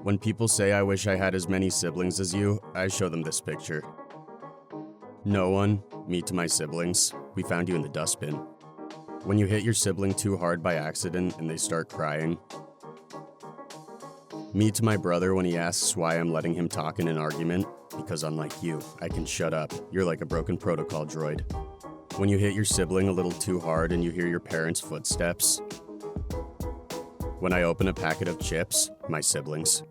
When people say I wish I had as many siblings as you, I show them this picture. No one, me to my siblings, we found you in the dustbin. When you hit your sibling too hard by accident and they start crying. Me to my brother when he asks why I'm letting him talk in an argument, because unlike you, I can shut up. You're like a broken protocol droid. When you hit your sibling a little too hard and you hear your parents' footsteps. When I open a packet of chips, my siblings.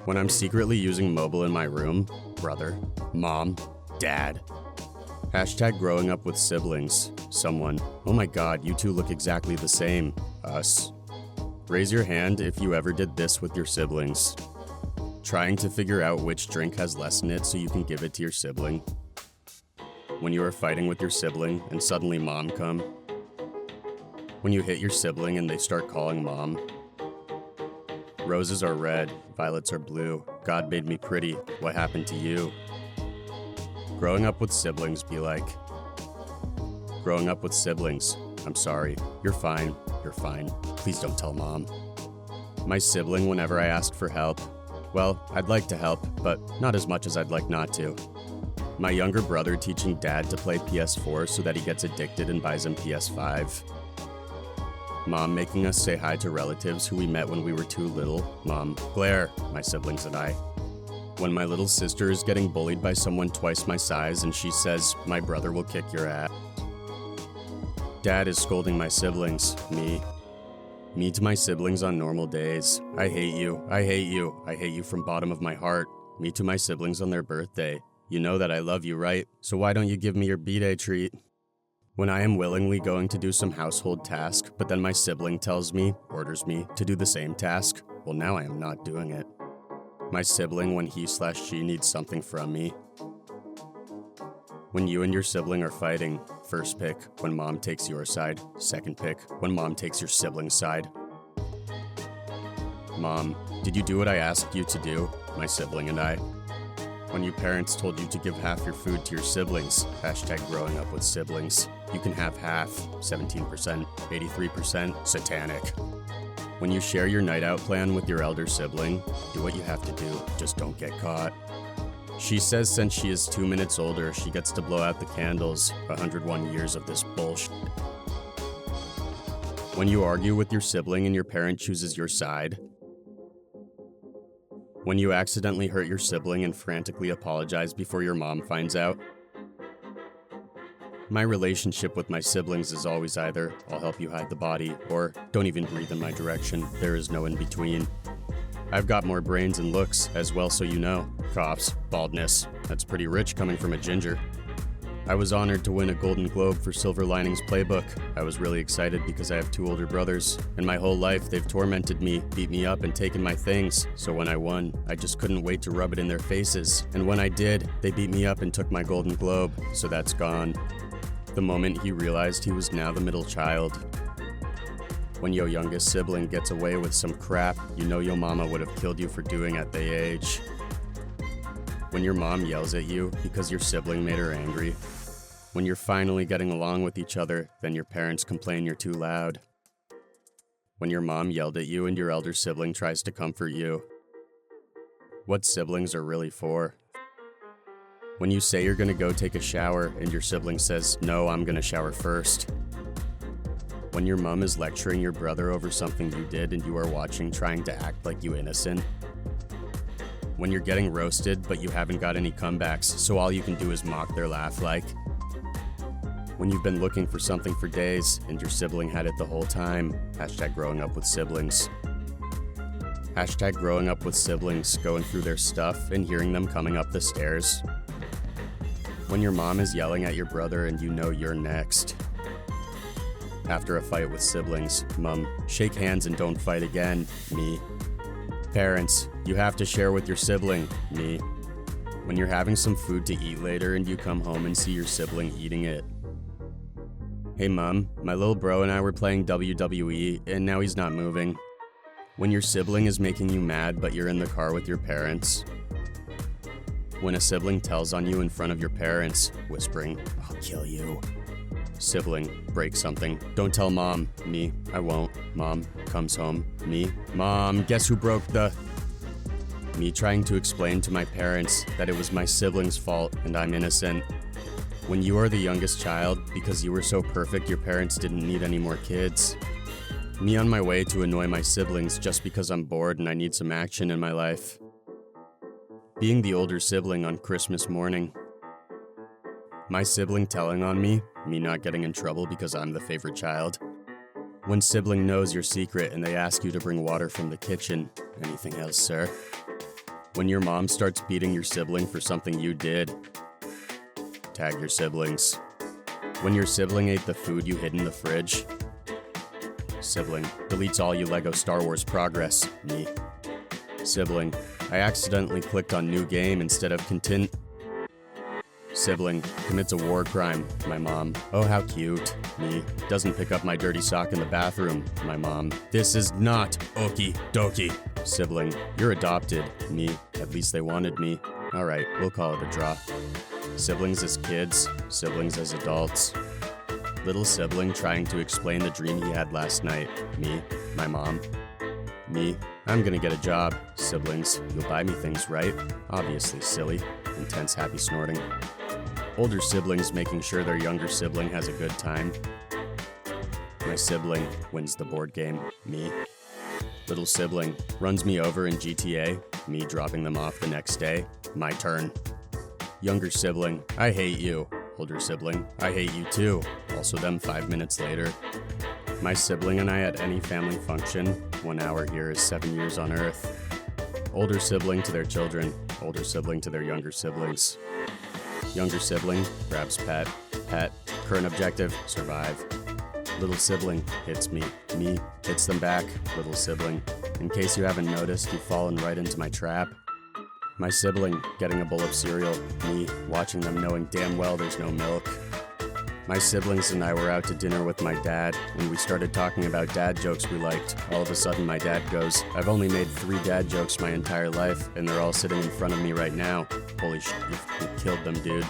When I'm secretly using mobile in my room, brother, mom, dad. Hashtag growing up with siblings. Someone, oh my god, you two look exactly the same. Us. Raise your hand if you ever did this with your siblings. Trying to figure out which drink has less in it so you can give it to your sibling. When you are fighting with your sibling and suddenly mom come. When you hit your sibling and they start calling mom. Roses are red, violets are blue. God made me pretty, what happened to you? Growing up with siblings be like. Growing up with siblings, I'm sorry, you're fine, please don't tell mom. My sibling whenever I asked for help. Well, I'd like to help, but not as much as I'd like not to. My younger brother teaching dad to play PS4 so that he gets addicted and buys him PS5. Mom making us say hi to relatives who we met when we were too little. Mom, Blair, my siblings and I. When my little sister is getting bullied by someone twice my size and she says, my brother will kick your ass. Dad is scolding my siblings, me. Me to my siblings on normal days. I hate you, I hate you, I hate you from bottom of my heart. Me to my siblings on their birthday. You know that I love you, right? So why don't you give me your B-Day treat? When I am willingly going to do some household task, but then my sibling tells me, orders me, to do the same task, well now I am not doing it. My sibling when he/she needs something from me. When you and your sibling are fighting, first pick, when mom takes your side. Second pick, when mom takes your sibling's side. Mom, did you do what I asked you to do? My sibling and I. When your parents told you to give half your food to your siblings. Hashtag growing up with siblings. You can have half, 17%, 83%, satanic. When you share your night out plan with your elder sibling, do what you have to do, just don't get caught. She says since she is 2 minutes older, she gets to blow out the candles, 101 years of this bullshit. When you argue with your sibling and your parent chooses your side. When you accidentally hurt your sibling and frantically apologize before your mom finds out. My relationship with my siblings is always either, I'll help you hide the body, or don't even breathe in my direction, there is no in between. I've got more brains and looks, as well so you know. Coughs, baldness, that's pretty rich coming from a ginger. I was honored to win a Golden Globe for Silver Linings Playbook. I was really excited because I have 2 older brothers, and my whole life they've tormented me, beat me up, and taken my things. So when I won, I just couldn't wait to rub it in their faces. And when I did, they beat me up and took my Golden Globe, so that's gone. The moment he realized he was now the middle child. When your youngest sibling gets away with some crap, you know your mama would have killed you for doing at their age. When your mom yells at you because your sibling made her angry. When you're finally getting along with each other, then your parents complain you're too loud. When your mom yelled at you and your elder sibling tries to comfort you. What siblings are really for. When you say you're gonna go take a shower and your sibling says, no, I'm gonna shower first. When your mom is lecturing your brother over something you did and you are watching trying to act like you innocent. When you're getting roasted but you haven't got any comebacks, so all you can do is mock their laugh like. When you've been looking for something for days and your sibling had it the whole time. Hashtag growing up with siblings. Hashtag growing up with siblings, going through their stuff and hearing them coming up the stairs. When your mom is yelling at your brother and you know you're next. After a fight with siblings, mom, shake hands and don't fight again, me. Parents, you have to share with your sibling, me. When you're having some food to eat later and you come home and see your sibling eating it. Hey mom, my little bro and I were playing WWE and now he's not moving. When your sibling is making you mad but you're in the car with your parents. When a sibling tells on you in front of your parents, whispering, I'll kill you. Sibling, break something. Don't tell mom. Me, I won't. Mom, comes home. Me, mom, guess who broke the... Me trying to explain to my parents that it was my siblings' fault and I'm innocent. When you are the youngest child, because you were so perfect your parents didn't need any more kids. Me on my way to annoy my siblings just because I'm bored and I need some action in my life. Being the older sibling on Christmas morning. My sibling telling on me not getting in trouble because I'm the favorite child. When sibling knows your secret and they ask you to bring water from the kitchen. Anything else, sir? When your mom starts beating your sibling for something you did. Tag your siblings. When your sibling ate the food you hid in the fridge. Sibling deletes all you Lego Star Wars progress. Me. Sibling, I accidentally clicked on new game instead of continue. Sibling commits a war crime. My mom. Oh, how cute. Me. Doesn't pick up my dirty sock in the bathroom. My mom. This is not okie dokie. Sibling, you're adopted. Me. At least they wanted me. Alright, we'll call it a draw. Siblings as kids, siblings as adults. Little sibling trying to explain the dream he had last night. Me. My mom. Me. I'm gonna get a job. Siblings, you'll buy me things, right? Obviously, silly. Intense happy snorting. Older siblings making sure their younger sibling has a good time. My sibling wins the board game. Me. Little sibling runs me over in GTA. Me dropping them off the next day. My turn. Younger sibling, I hate you. Older sibling, I hate you too. Also them 5 minutes later. My sibling and I at any family function. 1 hour here is 7 years on Earth. Older sibling to their children. Older sibling to their younger siblings. Younger sibling grabs pet. Pet. Current objective, survive. Little sibling hits me. Me hits them back. Little sibling. In case you haven't noticed, you've fallen right into my trap. My sibling getting a bowl of cereal. Me watching them knowing damn well there's no milk. My siblings and I were out to dinner with my dad, and we started talking about dad jokes we liked. All of a sudden my dad goes, I've only made 3 dad jokes my entire life, and they're all sitting in front of me right now. Holy shit, you killed them, dude.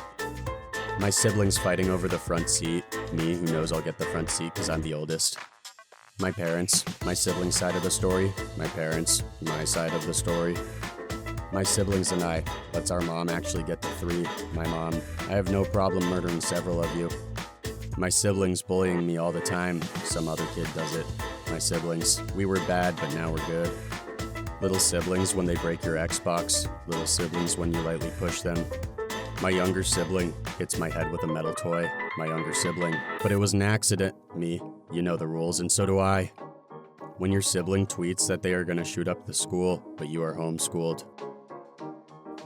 My siblings fighting over the front seat. Me, who knows I'll get the front seat because I'm the oldest. My parents, my siblings' side of the story. My parents, my side of the story. My siblings and I, let's our mom actually get to 3. My mom, I have no problem murdering several of you. My siblings bullying me all the time. Some other kid does it. My siblings, we were bad, but now we're good. Little siblings when they break your Xbox. Little siblings when you lightly push them. My younger sibling hits my head with a metal toy. My younger sibling, but it was an accident. Me, you know the rules, and so do I. When your sibling tweets that they are gonna shoot up the school, but you are homeschooled.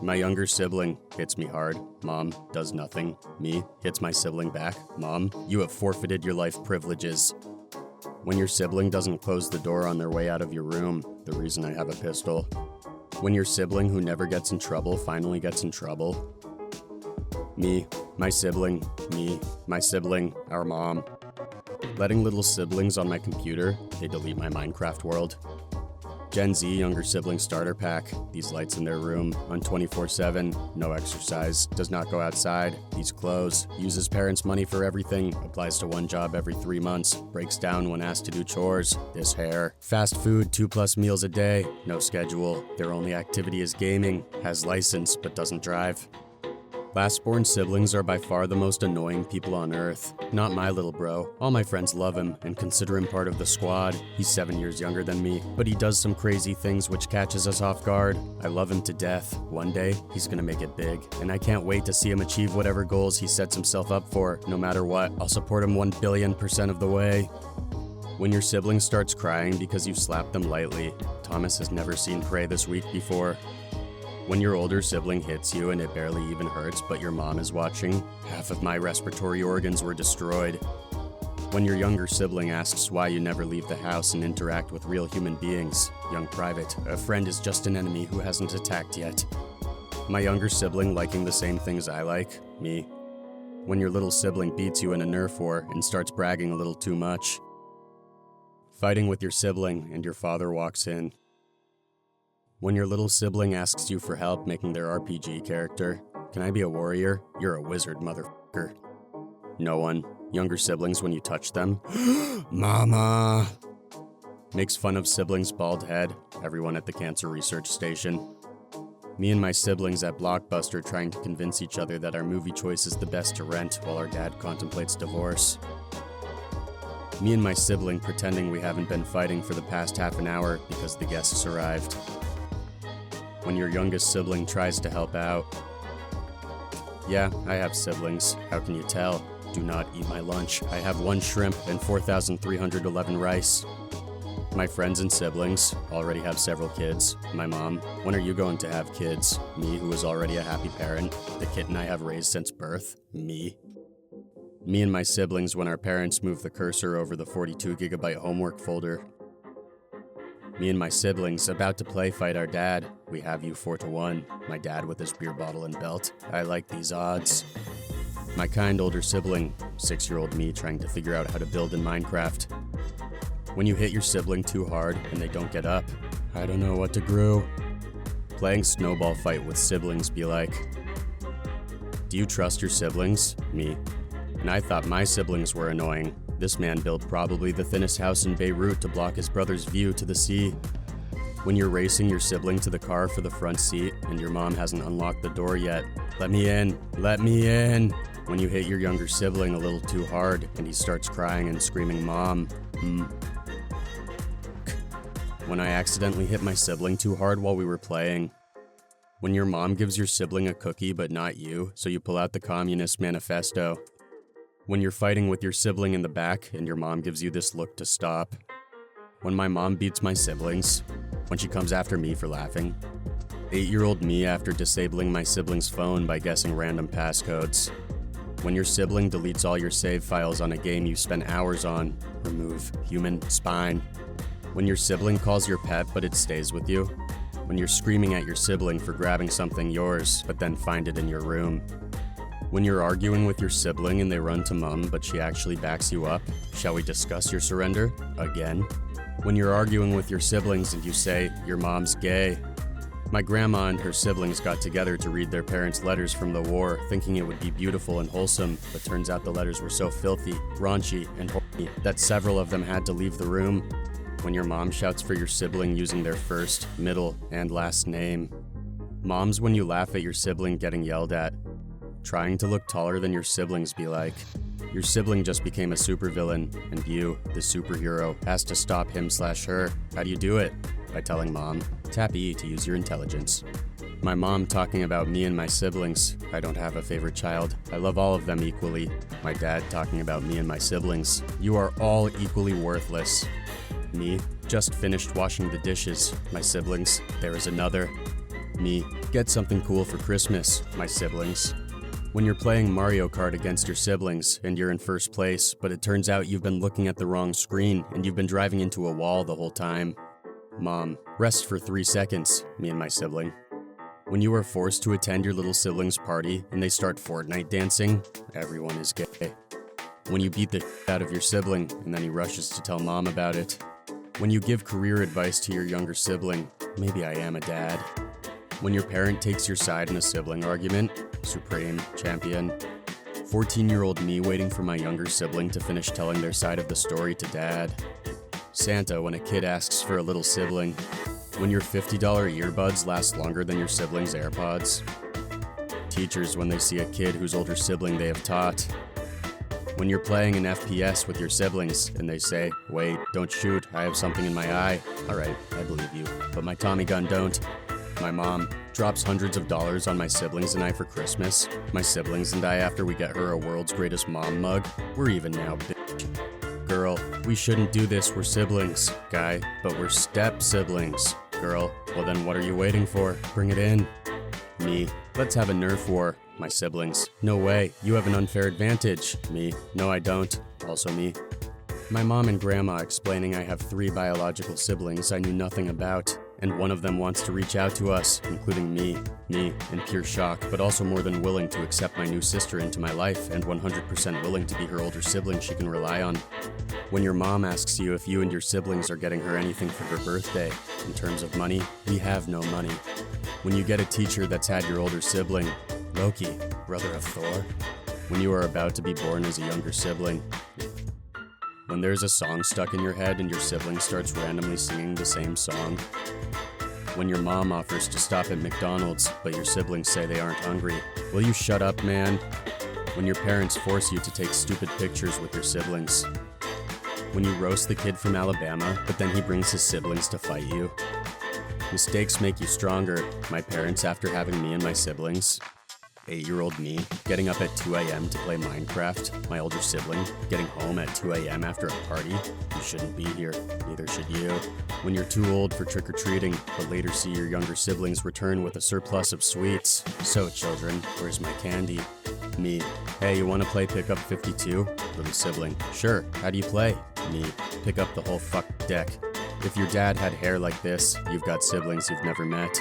My younger sibling hits me hard. Mom does nothing. Me hits my sibling back. Mom, you have forfeited your life privileges. When your sibling doesn't close the door on their way out of your room, the reason I have a pistol. When your sibling who never gets in trouble finally gets in trouble. Me, my sibling, our mom. Letting little siblings on my computer, they delete my Minecraft world. Gen Z younger sibling starter pack, these lights in their room, on 24/7, no exercise, does not go outside, these clothes, uses parents' money for everything, applies to one job every 3 months, breaks down when asked to do chores, this hair, fast food 2+ meals a day, no schedule, their only activity is gaming, has license but doesn't drive. Last-born siblings are by far the most annoying people on Earth. Not my little bro. All my friends love him and consider him part of the squad. He's 7 years younger than me, but he does some crazy things which catches us off guard. I love him to death. One day, he's gonna make it big, and I can't wait to see him achieve whatever goals he sets himself up for. No matter what, I'll support him 1,000,000,000% of the way. When your sibling starts crying because you slapped them lightly, Thomas has never seen Prey this week before. When your older sibling hits you and it barely even hurts, but your mom is watching, half of my respiratory organs were destroyed. When your younger sibling asks why you never leave the house and interact with real human beings, young private, a friend is just an enemy who hasn't attacked yet. My younger sibling liking the same things I like, me. When your little sibling beats you in a Nerf war and starts bragging a little too much. Fighting with your sibling and your father walks in. When your little sibling asks you for help making their RPG character, can I be a warrior? You're a wizard, motherfucker. No one. Younger siblings when you touch them. Mama! Makes fun of siblings' bald head. Everyone at the cancer research station. Me and my siblings at Blockbuster trying to convince each other that our movie choice is the best to rent while our dad contemplates divorce. Me and my sibling pretending we haven't been fighting for the past half an hour because the guests arrived. When your youngest sibling tries to help out. Yeah, I have siblings. How can you tell? Do not eat my lunch. I have 1 shrimp and 4,311 rice. My friends and siblings already have several kids. My mom, when are you going to have kids? Me, who is already a happy parent. The kitten I have raised since birth. Me. Me and my siblings when our parents move the cursor over the 42 gigabyte homework folder. Me and my siblings about to play fight our dad. We have you 4-1. My dad with his beer bottle and belt. I like these odds. My kind older sibling, 6-year-old me trying to figure out how to build in Minecraft. When you hit your sibling too hard and they don't get up. I don't know what to brew. Playing snowball fight with siblings be like. Do you trust your siblings? Me. And I thought my siblings were annoying. This man built probably the thinnest house in Beirut to block his brother's view to the sea. When you're racing your sibling to the car for the front seat and your mom hasn't unlocked the door yet. Let me in. Let me in. When you hit your younger sibling a little too hard and he starts crying and screaming, Mom. When I accidentally hit my sibling too hard while we were playing. When your mom gives your sibling a cookie but not you, so you pull out the Communist Manifesto. When you're fighting with your sibling in the back and your mom gives you this look to stop. When my mom beats my siblings. When she comes after me for laughing. 8-year-old me after disabling my sibling's phone by guessing random passcodes. When your sibling deletes all your save files on a game you spent hours on. Remove human spine. When your sibling calls your pet but it stays with you. When you're screaming at your sibling for grabbing something yours but then find it in your room. When you're arguing with your sibling and they run to mom but she actually backs you up. Shall we discuss your surrender? Again? When you're arguing with your siblings and you say, your mom's gay. My grandma and her siblings got together to read their parents' letters from the war, thinking it would be beautiful and wholesome, but turns out the letters were so filthy, raunchy, and horny that several of them had to leave the room. When your mom shouts for your sibling using their first, middle, and last name. Moms when you laugh at your sibling getting yelled at. Trying to look taller than your siblings be like. Your sibling just became a supervillain, and you, the superhero, has to stop him/her. How do you do it? By telling mom, tap E to use your intelligence. My mom talking about me and my siblings. I don't have a favorite child. I love all of them equally. My dad talking about me and my siblings. You are all equally worthless. Me, just finished washing the dishes. My siblings, there is another. Me, get something cool for Christmas. My siblings. When you're playing Mario Kart against your siblings and you're in first place, but it turns out you've been looking at the wrong screen and you've been driving into a wall the whole time. Mom, rest for 3 seconds, me and my sibling. When you are forced to attend your little sibling's party and they start Fortnite dancing, everyone is gay. When you beat the out of your sibling and then he rushes to tell mom about it. When you give career advice to your younger sibling, maybe I am a dad. When your parent takes your side in a sibling argument, supreme champion. 14-year-old me waiting for my younger sibling to finish telling their side of the story to dad. Santa when a kid asks for a little sibling. When your $50 earbuds last longer than your sibling's AirPods. Teachers when they see a kid whose older sibling they have taught. When you're playing an FPS with your siblings and they say, wait, don't shoot, I have something in my eye. Alright, I believe you, but my Tommy gun don't. My mom drops hundreds of dollars on my siblings and I for Christmas. My siblings and I after we get her a world's greatest mom mug. We're even now, bitch. Girl, we shouldn't do this, we're siblings. Guy, but we're step siblings. Girl, well then what are you waiting for? Bring it in. Me, let's have a Nerf war. My siblings, no way, you have an unfair advantage. Me, no I don't. Also me. My mom and grandma explaining I have 3 biological siblings I knew nothing about. And one of them wants to reach out to us, including me, in pure shock, but also more than willing to accept my new sister into my life and 100% willing to be her older sibling she can rely on. When your mom asks you if you and your siblings are getting her anything for her birthday, in terms of money, we have no money. When you get a teacher that's had your older sibling, Loki, brother of Thor. When you are about to be born as a younger sibling. When there's a song stuck in your head and your sibling starts randomly singing the same song. When your mom offers to stop at McDonald's, but your siblings say they aren't hungry. Will you shut up, man? When your parents force you to take stupid pictures with your siblings. When you roast the kid from Alabama, but then he brings his siblings to fight you. Mistakes make you stronger. My parents after having me and my siblings. 8-year-old me, getting up at 2 a.m. to play Minecraft. My older sibling, getting home at 2 a.m. after a party. You shouldn't be here, neither should you. When you're too old for trick-or-treating, but later see your younger siblings return with a surplus of sweets. So children, where's my candy? Me, hey, you wanna play Pick Up 52? Little sibling, sure, how do you play? Me, pick up the whole fuck deck. If your dad had hair like this, you've got siblings you've never met.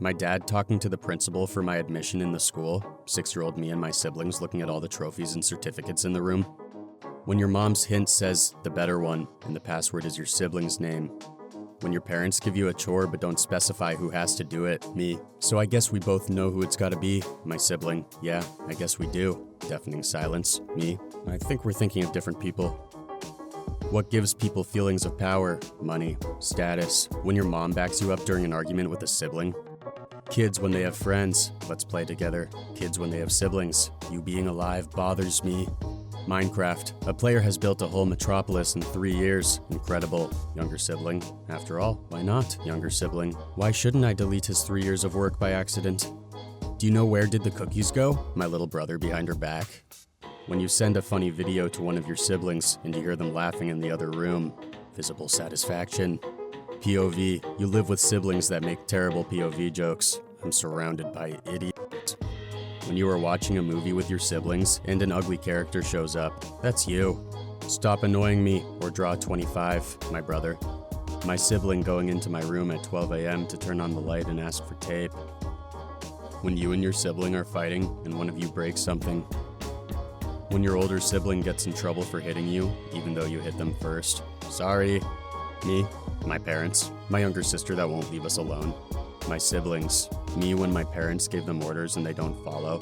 My dad talking to the principal for my admission in the school. 6-year-old me and my siblings looking at all the trophies and certificates in the room. When your mom's hint says the better one and the password is your sibling's name. When your parents give you a chore but don't specify who has to do it. Me, so I guess we both know who it's gotta be. My sibling, yeah, I guess we do. Deafening silence. Me, I think we're thinking of different people. What gives people feelings of power? Money, status. When your mom backs you up during an argument with a sibling. Kids when they have friends, let's play together. Kids when they have siblings, you being alive bothers me. Minecraft, a player has built a whole metropolis in 3 years. Incredible. Younger sibling, after all, why not? Younger sibling, why shouldn't I delete his 3 years of work by accident? Do you know where did the cookies go? My little brother behind her back. When you send a funny video to one of your siblings and you hear them laughing in the other room, visible satisfaction. POV, you live with siblings that make terrible POV jokes. I'm surrounded by idiots. When you are watching a movie with your siblings and an ugly character shows up, that's you. Stop annoying me or draw 25, my brother. My sibling going into my room at 12 a.m. to turn on the light and ask for tape. When you and your sibling are fighting and one of you breaks something. When your older sibling gets in trouble for hitting you, even though you hit them first. Sorry. Me, my parents, my younger sister that won't leave us alone. My siblings, me when my parents gave them orders and they don't follow.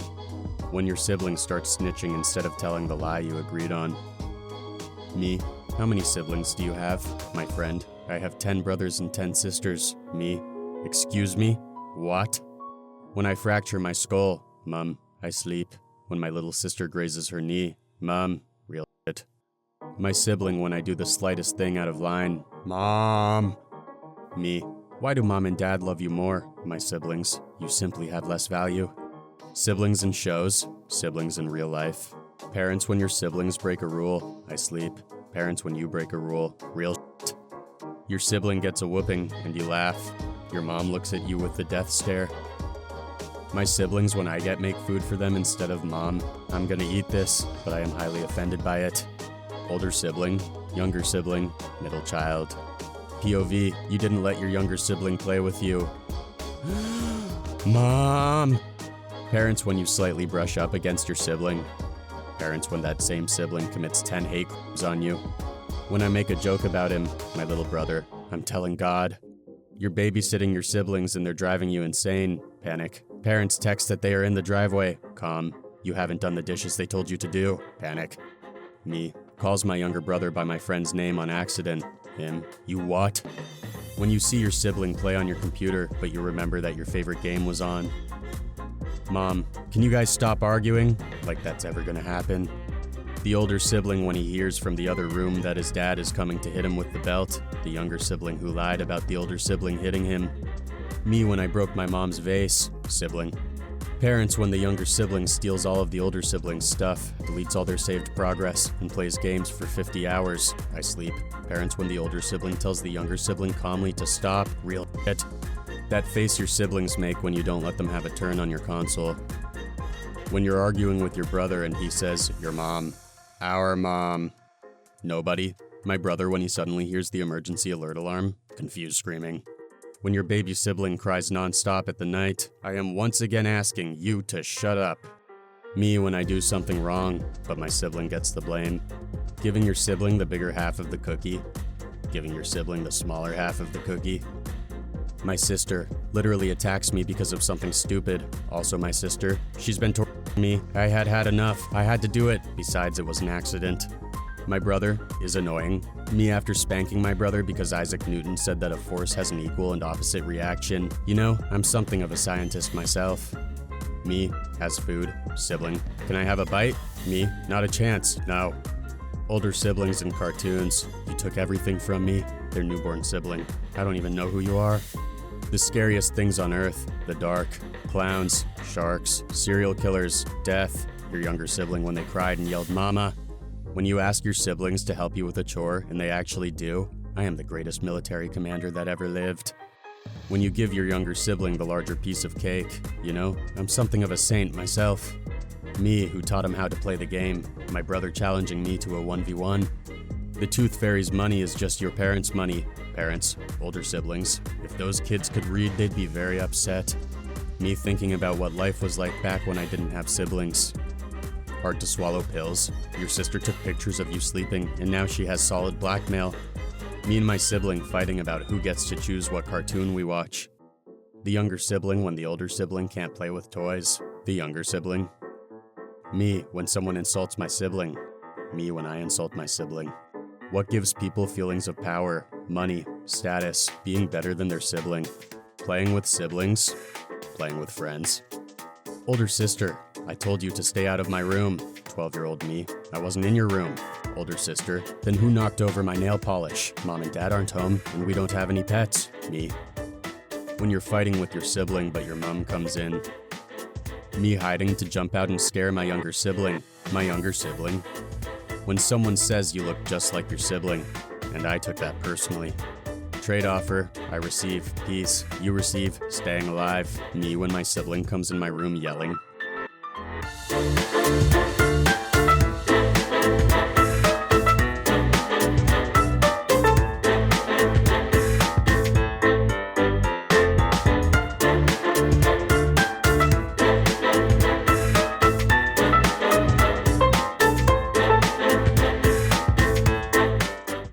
When your sibling starts snitching instead of telling the lie you agreed on. Me, how many siblings do you have? My friend, I have 10 brothers and 10 sisters. Me, excuse me? What? When I fracture my skull, Mum, I sleep. When my little sister grazes her knee, Mum, real shit. My sibling when I do the slightest thing out of line, Mom. Me, why do Mom and Dad love you more? My siblings, you simply have less value. Siblings in shows, siblings in real life. Parents when your siblings break a rule, I sleep. Parents when you break a rule, real shit. Your sibling gets a whooping and you laugh. Your mom looks at you with the death stare. My siblings when I get make food for them instead of Mom. I'm gonna eat this, but I am highly offended by it. Older sibling, younger sibling, middle child. POV, you didn't let your younger sibling play with you. Mom! Parents when you slightly brush up against your sibling. Parents when that same sibling commits 10 hate crimes on you. When I make a joke about him, my little brother, I'm telling God. You're babysitting your siblings and they're driving you insane. Panic. Parents text that they are in the driveway. Calm. You haven't done the dishes they told you to do. Panic. Me. Calls my younger brother by my friend's name on accident. Him. You what? When you see your sibling play on your computer, but you remember that your favorite game was on. Mom, can you guys stop arguing? Like that's ever gonna happen. The older sibling when he hears from the other room that his dad is coming to hit him with the belt. The younger sibling who lied about the older sibling hitting him. Me when I broke my mom's vase. Sibling. Parents when the younger sibling steals all of the older sibling's stuff, deletes all their saved progress, and plays games for 50 hours. I sleep. Parents when the older sibling tells the younger sibling calmly to stop. Real shit. That face your siblings make when you don't let them have a turn on your console. When you're arguing with your brother and he says, your mom. Our mom. Nobody. My brother when he suddenly hears the emergency alert alarm. Confused screaming. When your baby sibling cries non-stop at the night, I am once again asking you to shut up. Me when I do something wrong, but my sibling gets the blame. Giving your sibling the bigger half of the cookie. Giving your sibling the smaller half of the cookie. My sister literally attacks me because of something stupid. Also my sister, she's been torturing me. I had enough. I had to do it. Besides, it was an accident. My brother is annoying. Me after spanking my brother because Isaac Newton said that a force has an equal and opposite reaction. You know, I'm something of a scientist myself. Me has food. Sibling. Can I have a bite? Me, not a chance. No. Older siblings in cartoons. You took everything from me. Their newborn sibling. I don't even know who you are. The scariest things on Earth. The dark. Clowns. Sharks. Serial killers. Death. Your younger sibling when they cried and yelled, "Mama." When you ask your siblings to help you with a chore and they actually do, I am the greatest military commander that ever lived. When you give your younger sibling the larger piece of cake, you know, I'm something of a saint myself. Me, who taught him how to play the game, my brother challenging me to a 1v1. The Tooth Fairy's money is just your parents' money. Parents, older siblings. If those kids could read, they'd be very upset. Me thinking about what life was like back when I didn't have siblings. Hard to swallow pills. Your sister took pictures of you sleeping, and now she has solid blackmail. Me and my sibling fighting about who gets to choose what cartoon we watch. The younger sibling when the older sibling can't play with toys. The younger sibling. Me when someone insults my sibling. Me when I insult my sibling. What gives people feelings of power, money, status, being better than their sibling? Playing with siblings? Playing with friends? Older sister. I told you to stay out of my room. 12-year-old me. I wasn't in your room. Older sister. Then who knocked over my nail polish? Mom and dad aren't home, and we don't have any pets. Me. When you're fighting with your sibling, but your mom comes in. Me hiding to jump out and scare my younger sibling. My younger sibling. When someone says you look just like your sibling, and I took that personally. Trade offer. I receive peace. You receive staying alive. Me when my sibling comes in my room yelling.